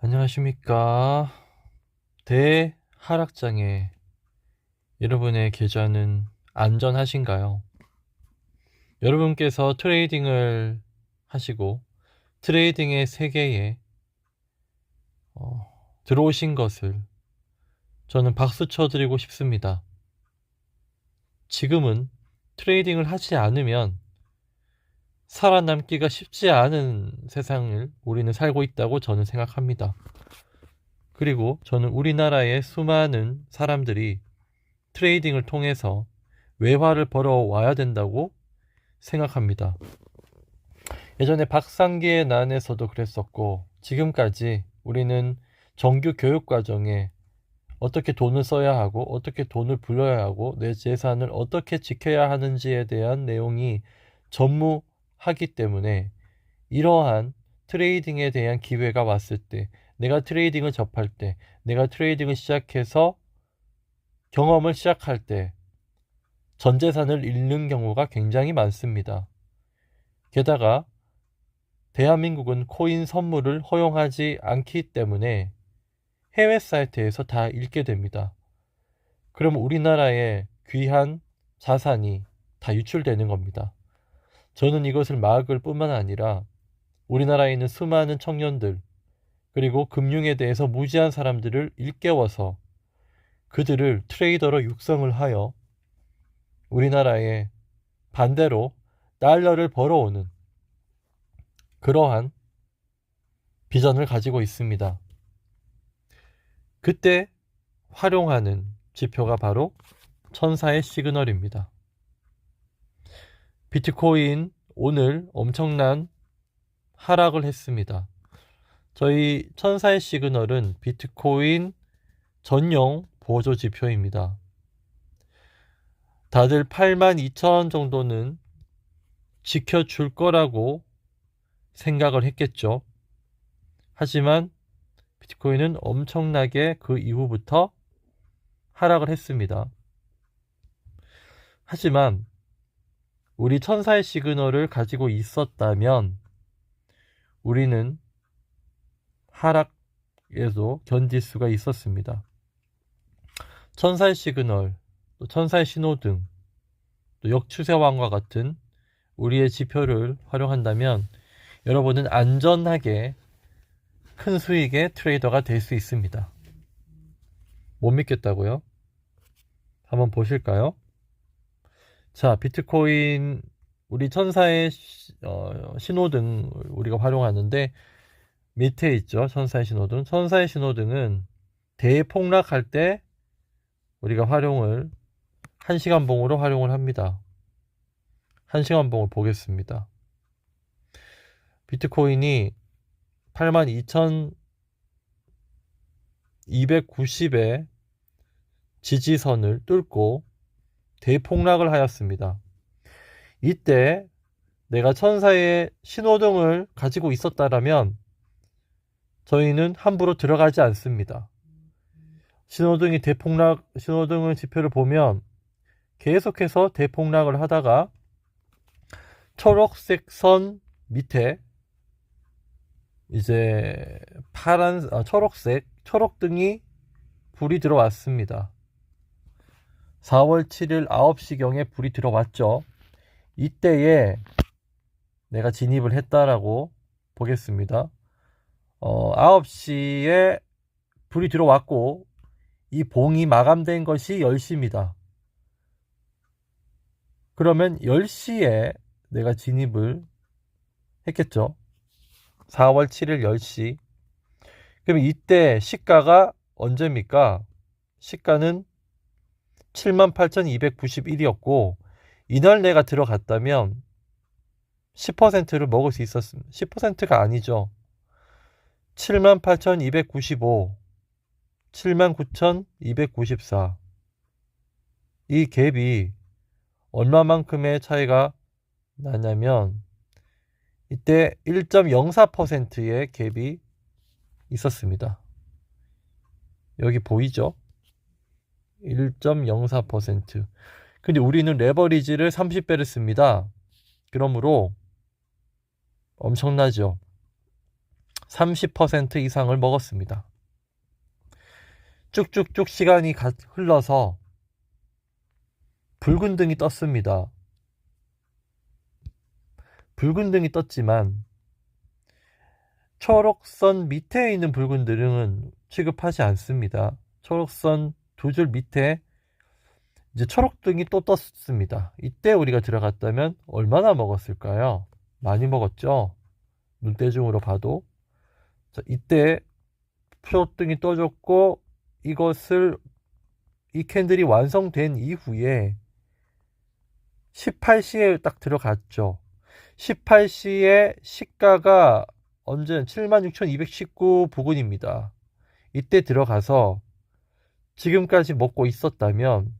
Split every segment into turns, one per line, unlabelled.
안녕하십니까. 대하락장에 여러분의 계좌는 안전하신가요? 여러분께서 트레이딩을 하시고 트레이딩의 세계에 들어오신 것을 저는 박수 쳐드리고 싶습니다. 지금은 트레이딩을 하지 않으면 살아남기가 쉽지 않은 세상을 우리는 살고 있다고 저는 생각합니다. 그리고 저는 우리나라의 수많은 사람들이 트레이딩을 통해서 외화를 벌어와야 된다고 생각합니다. 예전에 박상기의 난에서도 그랬었고, 지금까지 우리는 정규 교육 과정에 어떻게 돈을 써야 하고 어떻게 돈을 불려야 하고 내 재산을 어떻게 지켜야 하는지에 대한 내용이 전무하기 때문에 이러한 트레이딩에 대한 기회가 왔을 때, 내가 트레이딩을 접할 때, 내가 트레이딩을 시작해서 경험을 시작할 때 전 재산을 잃는 경우가 굉장히 많습니다. 게다가 대한민국은 코인 선물을 허용하지 않기 때문에 해외 사이트에서 다 잃게 됩니다. 그럼 우리나라의 귀한 자산이 다 유출되는 겁니다. 저는 이것을 막을 뿐만 아니라 우리나라에 있는 수많은 청년들, 그리고 금융에 대해서 무지한 사람들을 일깨워서 그들을 트레이더로 육성을 하여 우리나라에 반대로 달러를 벌어오는 그러한 비전을 가지고 있습니다. 그때 활용하는 지표가 바로 천사의 시그널입니다. 비트코인 오늘 엄청난 하락을 했습니다. 저희 천사의 시그널은 비트코인 전용 보조 지표입니다. 다들 82,000원 정도는 지켜줄 거라고 생각을 했겠죠. 하지만 비트코인은 엄청나게 그 이후부터 하락을 했습니다. 하지만 우리 천사의 시그널을 가지고 있었다면 우리는 하락에도 견딜 수가 있었습니다. 천사의 시그널, 또 천사의 신호등, 또 역추세왕과 같은 우리의 지표를 활용한다면 여러분은 안전하게 큰 수익의 트레이더가 될 수 있습니다. 못 믿겠다고요? 한번 보실까요? 자, 비트코인 우리 천사의 신호등 우리가 활용하는데 밑에 있죠. 천사의 신호등. 천사의 신호등은 대폭락할 때 우리가 활용을 1시간 봉으로 활용을 합니다. 1시간 봉을 보겠습니다. 비트코인이 82,290의 지지선을 뚫고 대폭락을 하였습니다. 이때 내가 천사의 신호등을 가지고 있었다라면 저희는 함부로 들어가지 않습니다. 신호등을 지표를 보면 계속해서 대폭락을 하다가 초록색 선 밑에 이제 초록등이 불이 들어왔습니다. 4월 7일 9시경에 불이 들어왔죠. 이때에 내가 진입을 했다라고 보겠습니다. 9시에 불이 들어왔고 이 봉이 마감된 것이 10시입니다. 그러면 10시에 내가 진입을 했겠죠. 4월 7일 10시. 그럼 이때 시가가 언제입니까? 시가는 78,291이었고 이날 내가 들어갔다면 10%를 먹을 수 있었습니다. 10%가 아니죠. 78,295, 79,294. 이 갭이 얼마만큼의 차이가 나냐면 이때 1.04%의 갭이 있었습니다. 여기 보이죠? 1.04%. 근데 우리는 레버리지를 30배를 씁니다. 그러므로 엄청나죠. 30% 이상을 먹었습니다. 쭉쭉쭉 시간이 흘러서 붉은 등이 떴습니다. 붉은 등이 떴지만 초록선 밑에 있는 붉은 등은 취급하지 않습니다. 초록선 두 줄 밑에 이제 초록등이 또 떴습니다. 이때 우리가 들어갔다면 얼마나 먹었을까요? 많이 먹었죠? 눈대중으로 봐도. 자, 이때 초록등이 떠졌고 이 캔들이 완성된 이후에 18시에 딱 들어갔죠. 18시에 시가가 언제 76,219 부근입니다. 이때 들어가서 지금까지 먹고 있었다면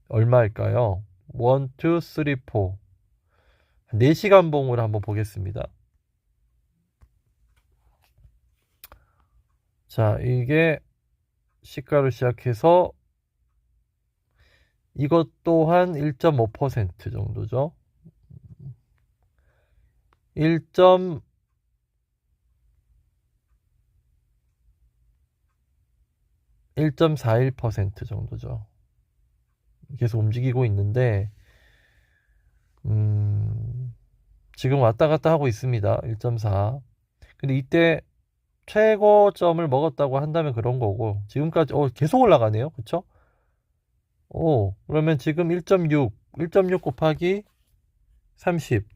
얼마일까요? 1, 2, 3, 4 4시간 봉으로 한번 보겠습니다. 자, 이게 시가로 시작해서 이것 또한 1.5% 정도죠. 1.41% 정도죠. 계속 움직이고 있는데 지금 왔다 갔다 하고 있습니다. 1.4. 근데 이때 최고점을 먹었다고 한다면 그런 거고 지금까지 계속 올라가네요. 그쵸? 그러면 지금 1.6 곱하기 30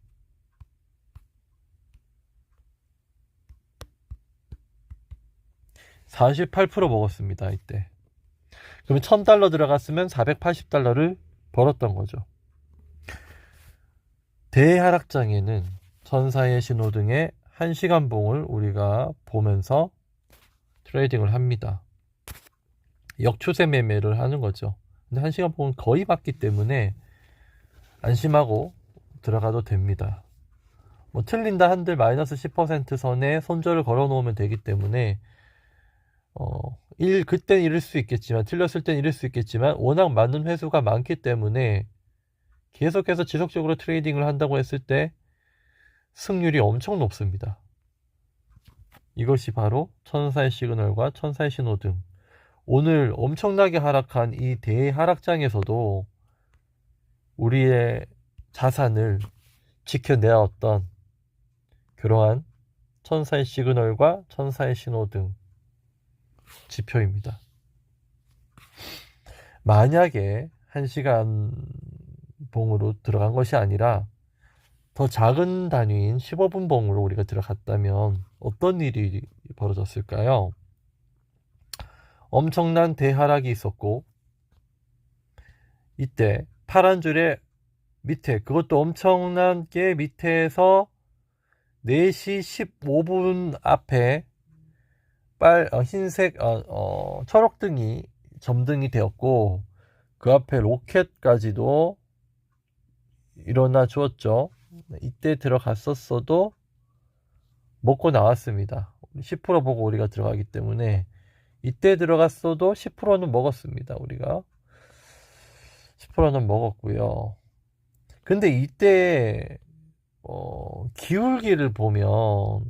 48% 먹었습니다. 이때. 그러면 $1000 들어갔으면 480달러를 벌었던 거죠. 대하락장에는 천사의 신호등의 1시간 봉을 우리가 보면서 트레이딩을 합니다. 역추세 매매를 하는 거죠. 근데 1시간 봉은 거의 맞기 때문에 안심하고 들어가도 됩니다. 뭐 틀린다 한들 마이너스 10% 선에 손절을 걸어 놓으면 되기 때문에 그땐 이럴 수 있겠지만 틀렸을 땐 이럴 수 있겠지만 워낙 맞는 횟수가 많기 때문에 계속해서 지속적으로 트레이딩을 한다고 했을 때 승률이 엄청 높습니다. 이것이 바로 천사의 시그널과 천사의 신호등. 오늘 엄청나게 하락한 이 대하락장에서도 우리의 자산을 지켜내었던 그러한 천사의 시그널과 천사의 신호등 지표입니다. 만약에 1시간 봉으로 들어간 것이 아니라 더 작은 단위인 15분 봉으로 우리가 들어갔다면 어떤 일이 벌어졌을까요? 엄청난 대하락이 있었고 이때 파란 줄의 밑에 그것도 엄청나게 밑에서 4시 15분 앞에 흰색 초록등이 점등이 되었고 그 앞에 로켓까지도 일어나 주었죠. 이때 들어갔었어도 먹고 나왔습니다. 10% 보고 우리가 들어가기 때문에 이때 들어갔어도 10%는 먹었습니다. 우리가 10%는 먹었고요. 근데 이때 기울기를 보면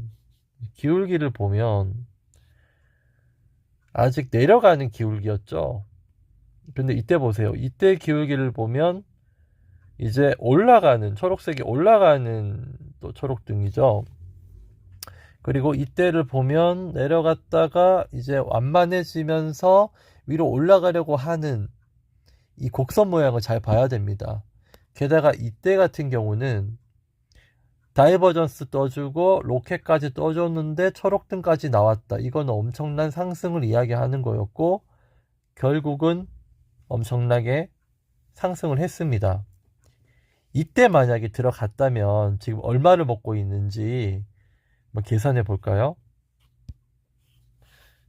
아직 내려가는 기울기였죠. 근데 이때 보세요. 이때 기울기를 보면 이제 초록색이 올라가는 또 초록등이죠. 그리고 이때를 보면 내려갔다가 이제 완만해지면서 위로 올라가려고 하는 이 곡선 모양을 잘 봐야 됩니다. 게다가 이때 같은 경우는 다이버전스 떠주고 로켓까지 떠줬는데 초록등까지 나왔다. 이건 엄청난 상승을 이야기하는 거였고 결국은 엄청나게 상승을 했습니다. 이때 만약에 들어갔다면 지금 얼마를 먹고 있는지 계산해 볼까요?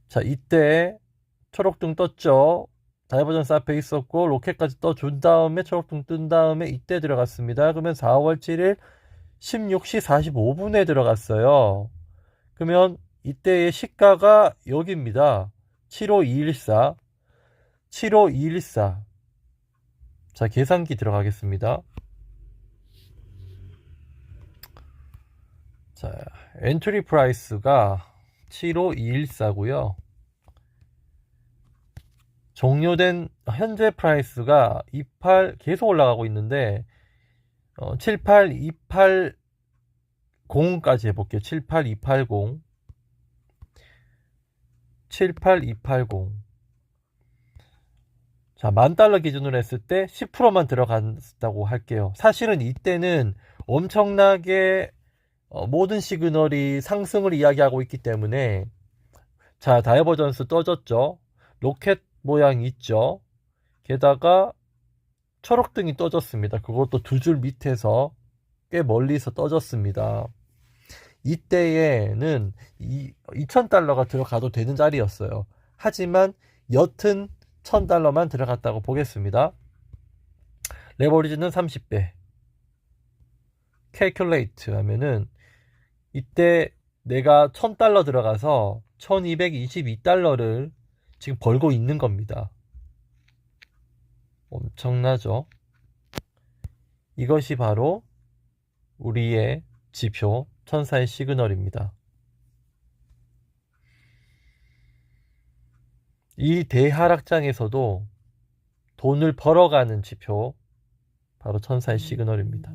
자, 이때 초록등 떴죠. 다이버전스 앞에 있었고 로켓까지 떠준 다음에 초록등 뜬 다음에 이때 들어갔습니다. 그러면 4월 7일 16시 45분에 들어갔어요. 그러면 이때의 시가가 여기입니다. 75214 자, 계산기 들어가겠습니다. 자, 엔트리 프라이스가 75214고요. 종료된 현재 프라이스가 28 계속 올라가고 있는데 78280까지 해볼게요. 78280 78280. 자, $10,000 기준으로 했을 때 10%만 들어갔다고 할게요. 사실은 이때는 엄청나게 모든 시그널이 상승을 이야기하고 있기 때문에, 자, 다이버전스 떠졌죠. 로켓 모양 있죠. 게다가 초록등이 떠졌습니다. 그것도 두 줄 밑에서 꽤 멀리서 떠졌습니다. 이때에는 $2,000가 들어가도 되는 자리였어요. 하지만 여튼 $1,000만 들어갔다고 보겠습니다. 레버리지는 30배. 캘큘레이트 하면은 이때 내가 $1,000 들어가서 $1,222를 지금 벌고 있는 겁니다. 엄청나죠? 이것이 바로 우리의 지표, 천사의 시그널입니다. 이 대하락장에서도 돈을 벌어가는 지표, 바로 천사의 시그널입니다.